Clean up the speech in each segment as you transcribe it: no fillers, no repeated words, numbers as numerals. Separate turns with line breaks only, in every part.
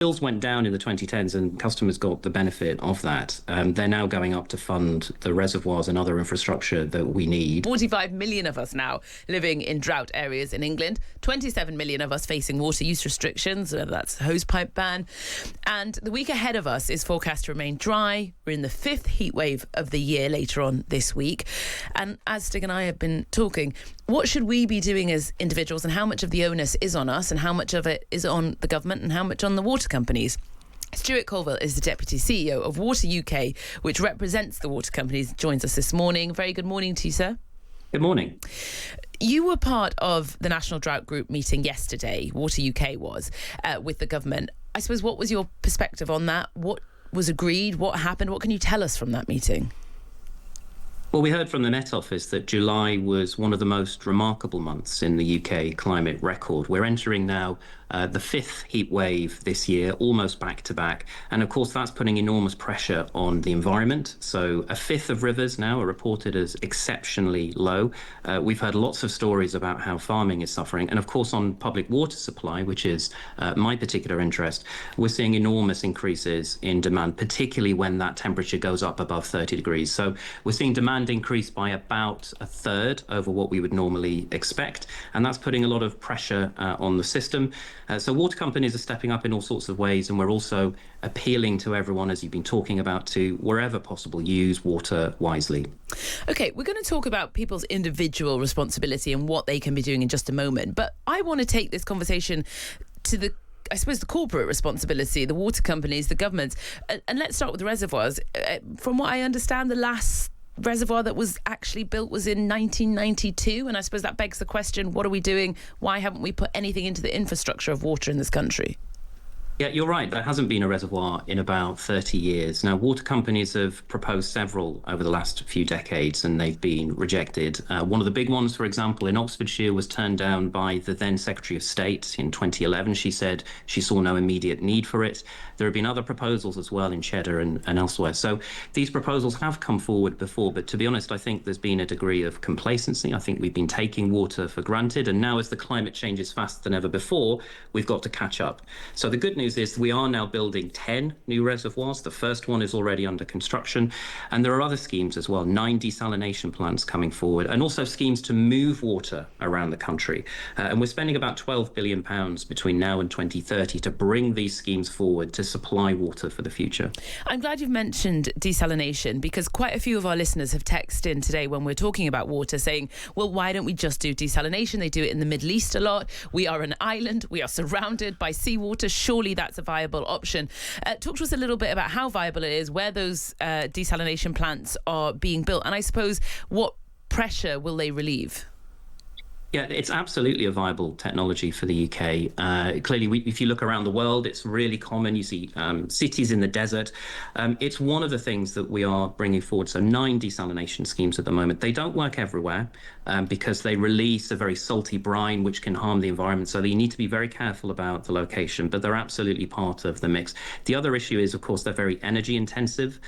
bills went down in the 2010s and customers got the benefit of that. They're now going up to fund the reservoirs and other infrastructure that we need.
45 million of us now living in drought areas in England, 27 million of us facing water use restrictions, whether that's hosepipe ban. And the week ahead of us is forecast to remain dry. We're in the fifth heat wave of the year later on this week. And as Stig and I have been talking, what should we be doing as individuals, and how much of the onus is on us and how much of it is on the government and how much on the water companies? Stuart Colville is the Deputy CEO of Water UK, which represents the water companies, joins us this morning. Very good morning to you, sir.
Good morning.
You were part of the National Drought Group meeting yesterday, Water UK was, with the government. I suppose, what was your perspective on that? What was agreed? What happened? What can you tell us from that meeting?
Well, we heard from the Met Office that July was one of the most remarkable months in the UK climate record. We're entering now the fifth heat wave this year, almost back to back. And of course, that's putting enormous pressure on the environment. So a fifth of rivers now are reported as exceptionally low. We've heard lots of stories about how farming is suffering. And of course, on public water supply, which is my particular interest, we're seeing enormous increases in demand, particularly when that temperature goes up above 30 degrees. So we're seeing demand increase by about a third over what we would normally expect. And that's putting a lot of pressure on the system. So water companies are stepping up in all sorts of ways, and we're also appealing to everyone, as you've been talking about, to wherever possible, use water wisely.
OK, we're going to talk about people's individual responsibility and what they can be doing in just a moment. But I want to take this conversation to the corporate responsibility, the water companies, the governments. And let's start with the reservoirs. From what I understand, the last reservoir that was actually built was in 1992, and I suppose that begs the question, what are we doing? Why haven't we put anything into the infrastructure of water in this country?
Yeah, you're right. There hasn't been a reservoir in about 30 years. Now, water companies have proposed several over the last few decades, and they've been rejected. One of the big ones, for example, in Oxfordshire was turned down by the then Secretary of State in 2011. She said she saw no immediate need for it. There have been other proposals as well in Cheddar and elsewhere. So these proposals have come forward before, but to be honest, I think there's been a degree of complacency. I think we've been taking water for granted, and now as the climate changes faster than ever before, we've got to catch up. So the good news is we are now building 10 new reservoirs. The first one is already under construction, and there are other schemes as well, 9 desalination plants coming forward, and also schemes to move water around the country. And we're spending about £12 billion between now and 2030 to bring these schemes forward to supply water for the future.
I'm glad you've mentioned desalination, because quite a few of our listeners have texted in today when we're talking about water saying, well, why don't we just do desalination? They do it in the Middle East a lot. We are an island. We are surrounded by seawater. Surely that's a viable option. Talk to us a little bit about how viable it is, where those desalination plants are being built, and I suppose what pressure will they relieve?
Yeah, it's absolutely a viable technology for the UK. Clearly, if you look around the world, it's really common. You see cities in the desert. It's one of the things that we are bringing forward. So 9 desalination schemes at the moment. They don't work everywhere because they release a very salty brine, which can harm the environment. So you need to be very careful about the location, but they're absolutely part of the mix. The other issue is, of course, they're very energy intensive.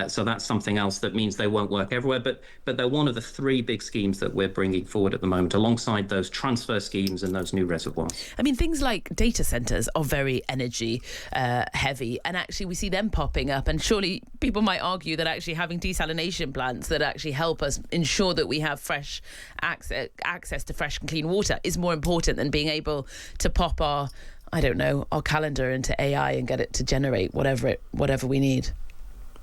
So that's something else that means they won't work everywhere. But they're one of the 3 big schemes that we're bringing forward at the moment, alongside those transfer schemes and those new reservoirs.
I mean, things like data centres are very energy heavy, and actually we see them popping up, and surely people might argue that actually having desalination plants that actually help us ensure that we have fresh access to fresh and clean water is more important than being able to pop our calendar into AI and get it to generate whatever we need.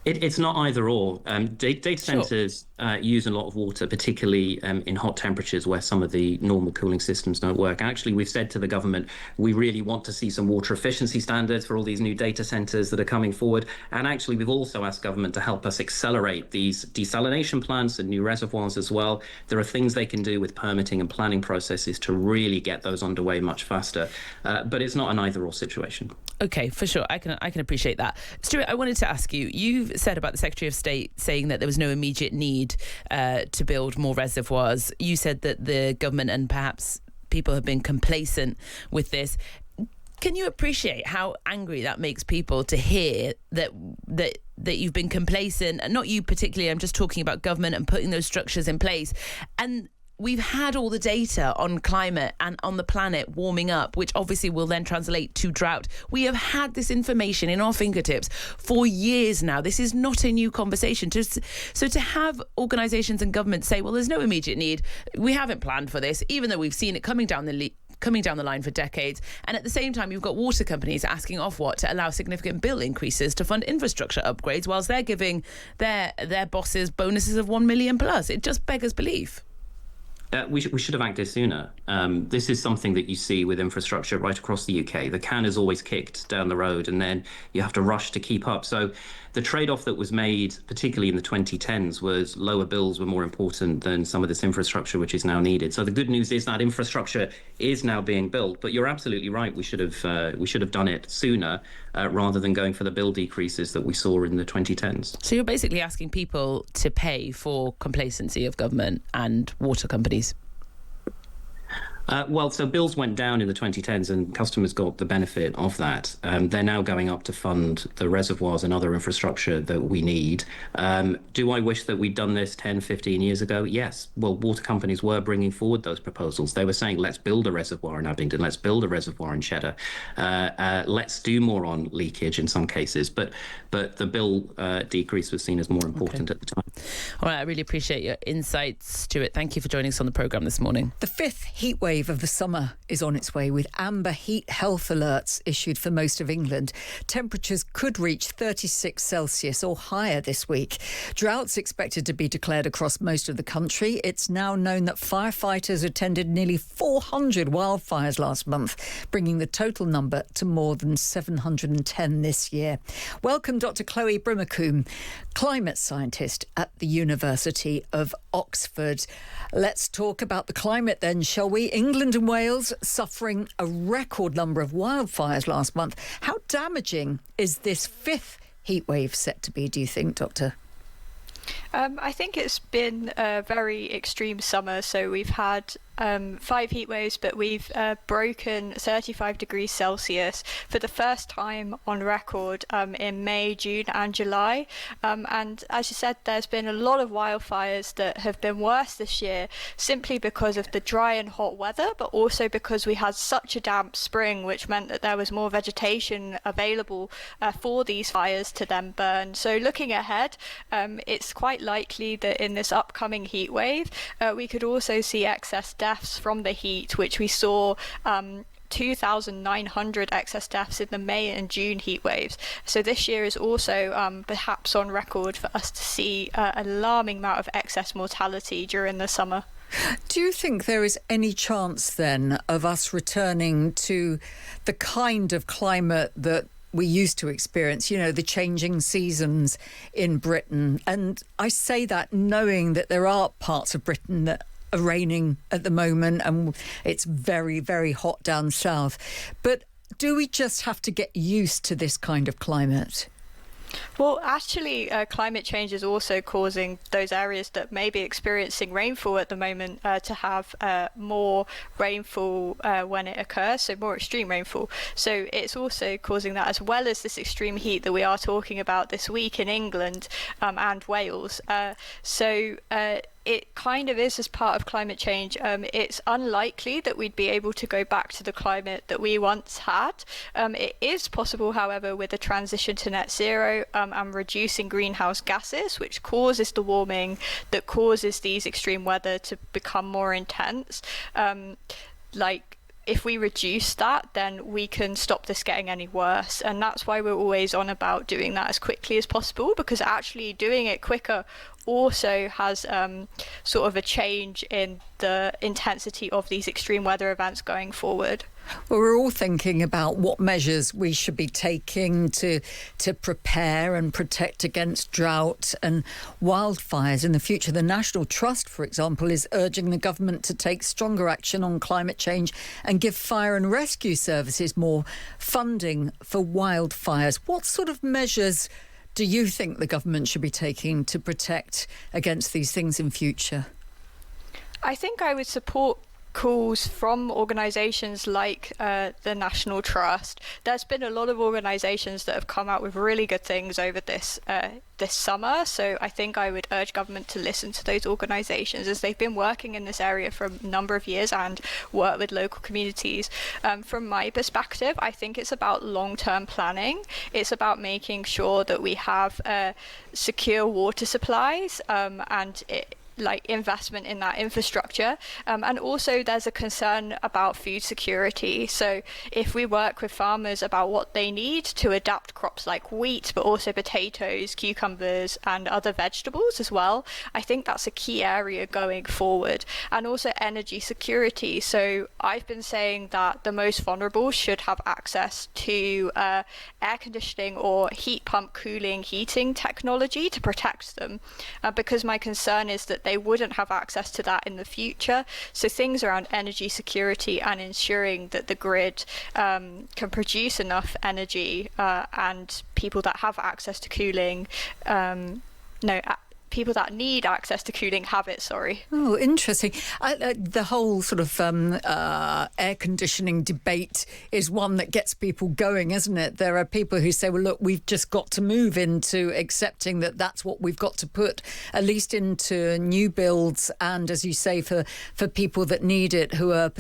It's not either or. Data centers use a lot of water, particularly in hot temperatures where some of the normal cooling systems don't work. Actually, we've said to the government, we really want to see some water efficiency standards for all these new data centers that are coming forward. And actually, we've also asked government to help us accelerate these desalination plants and new reservoirs as well. There are things they can do with permitting and planning processes to really get those underway much faster. But it's not an either or situation.
OK, for sure. I can appreciate that. Stuart, I wanted to ask you, you've said about the Secretary of State saying that there was no immediate need to build more reservoirs. You said that the government and perhaps people have been complacent with this. Can you appreciate how angry that makes people to hear that you've been complacent? And not you particularly, I'm just talking about government and putting those structures in place. And we've had all the data on climate and on the planet warming up, which obviously will then translate to drought. We have had this information in our fingertips for years now. This is not a new conversation. So to have organisations and governments say, well, there's no immediate need, we haven't planned for this, even though we've seen it coming down the line for decades. And at the same time, you've got water companies asking Ofwat to allow significant bill increases to fund infrastructure upgrades, whilst they're giving their bosses bonuses of 1 million plus. It just beggars belief.
We should have acted sooner. This is something that you see with infrastructure right across the UK. The can is always kicked down the road, and then you have to rush to keep up. So the trade-off that was made, particularly in the 2010s, was lower bills were more important than some of this infrastructure which is now needed. So the good news is that infrastructure is now being built. But you're absolutely right. We should have done it sooner rather than going for the bill decreases that we saw in the 2010s.
So you're basically asking people to pay for complacency of government and water companies.
Well, so bills went down in the 2010s and customers got the benefit of that. They're now going up to fund the reservoirs and other infrastructure that we need. Do I wish that we'd done this 10, 15 years ago? Yes. Well, water companies were bringing forward those proposals. They were saying, let's build a reservoir in Abingdon, let's build a reservoir in Cheddar, let's do more on leakage in some cases. But the bill decrease was seen as more important at the time.
All right, I really appreciate your insights, Stuart. Thank you for joining us on the programme this morning.
The fifth heatwave of the summer is on its way, with amber heat health alerts issued for most of England. Temperatures could reach 36 Celsius or higher this week. Drought's expected to be declared across most of the country. It's now known that firefighters attended nearly 400 wildfires last month, bringing the total number to more than 710 this year. Welcome, Dr. Chloe Brimacombe, climate scientist at the University of Oxford. Let's talk about the climate then, shall we? England and Wales suffering a record number of wildfires last month. How damaging is this fifth heatwave set to be, do you think, Doctor?
I think it's been a very extreme summer. So we've had 5 heat waves, but we've broken 35 degrees Celsius for the first time on record in May, June and July. And as you said, there's been a lot of wildfires that have been worse this year simply because of the dry and hot weather, but also because we had such a damp spring, which meant that there was more vegetation available for these fires to then burn. So looking ahead, it's quite likely that in this upcoming heat wave, we could also see excess deaths from the heat, which we saw 2,900 excess deaths in the May and June heat waves. So this year is also perhaps on record for us to see an alarming amount of excess mortality during the summer.
Do you think there is any chance then of us returning to the kind of climate that we used to experience, you know, the changing seasons in Britain? And I say that knowing that there are parts of Britain that are raining at the moment and it's very, very hot down south. But do we just have to get used to this kind of climate?
Well, actually, climate change is also causing those areas that may be experiencing rainfall at the moment to have more rainfall when it occurs, so more extreme rainfall. So it's also causing that, as well as this extreme heat that we are talking about this week in England and Wales. It kind of is as part of climate change. It's unlikely that we'd be able to go back to the climate that we once had. It is possible, however, with a transition to net zero and reducing greenhouse gases, which causes the warming that causes these extreme weather to become more intense. If we reduce that, then we can stop this getting any worse. And that's why we're always on about doing that as quickly as possible, because actually doing it quicker also has sort of a change in the intensity of these extreme weather events going forward.
Well, we're all thinking about what measures we should be taking to prepare and protect against drought and wildfires in the future. The National Trust, for example, is urging the government to take stronger action on climate change and give fire and rescue services more funding for wildfires. What sort of measures do you think the government should be taking to protect against these things in future?
I think I would support calls from organisations like the National Trust. There's been a lot of organisations that have come out with really good things over this summer, so I think I would urge government to listen to those organisations, as they've been working in this area for a number of years and work with local communities. From my perspective, I think it's about long-term planning. It's about making sure that we have secure water supplies and investment in that infrastructure, and also there's a concern about food security. So if we work with farmers about what they need to adapt crops like wheat, but also potatoes, cucumbers and other vegetables as well, I think that's a key area going forward. And also energy security. So I've been saying that the most vulnerable should have access to air conditioning or heat pump cooling heating technology to protect them, because my concern is that they wouldn't have access to that in the future. So things around energy security and ensuring that the grid can produce enough energy, and people that have access to cooling, people that need access to cooling have it,
Oh, interesting. The whole sort of air conditioning debate is one that gets people going, isn't it? There are people who say, well, look, we've just got to move into accepting that that's what we've got to put, at least into new builds, and, as you say, for people that need it, who are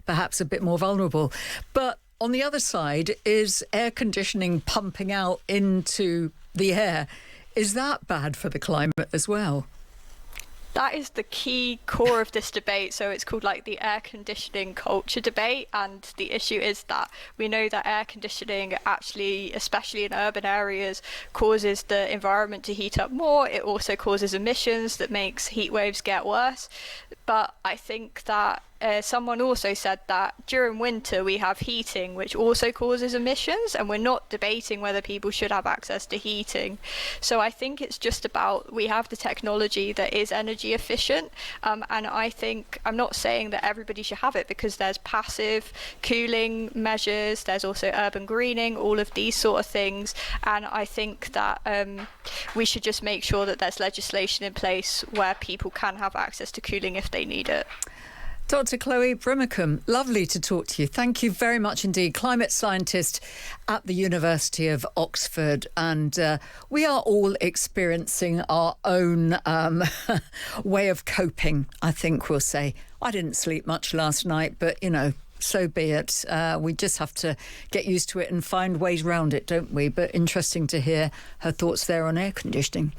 perhaps a bit more vulnerable. But on the other side is air conditioning pumping out into the air. Is that bad for the climate as well?
That is the key core of this debate. So it's called the air conditioning culture debate. And the issue is that we know that air conditioning actually, especially in urban areas, causes the environment to heat up more. It also causes emissions that makes heat waves get worse. But I think that someone also said that during winter we have heating, which also causes emissions, and we're not debating whether people should have access to heating. So I think it's just about, we have the technology that is energy efficient, and I think, I'm not saying that everybody should have it, because there's passive cooling measures, there's also urban greening, all of these sort of things, and I think that we should just make sure that there's legislation in place where people can have access to cooling if they need it.
Dr. Chloe Brimacombe, lovely to talk to you. Thank you very much indeed. Climate scientist at the University of Oxford. And we are all experiencing our own way of coping, I think we'll say. I didn't sleep much last night, but, so be it. We just have to get used to it and find ways around it, don't we? But interesting to hear her thoughts there on air conditioning.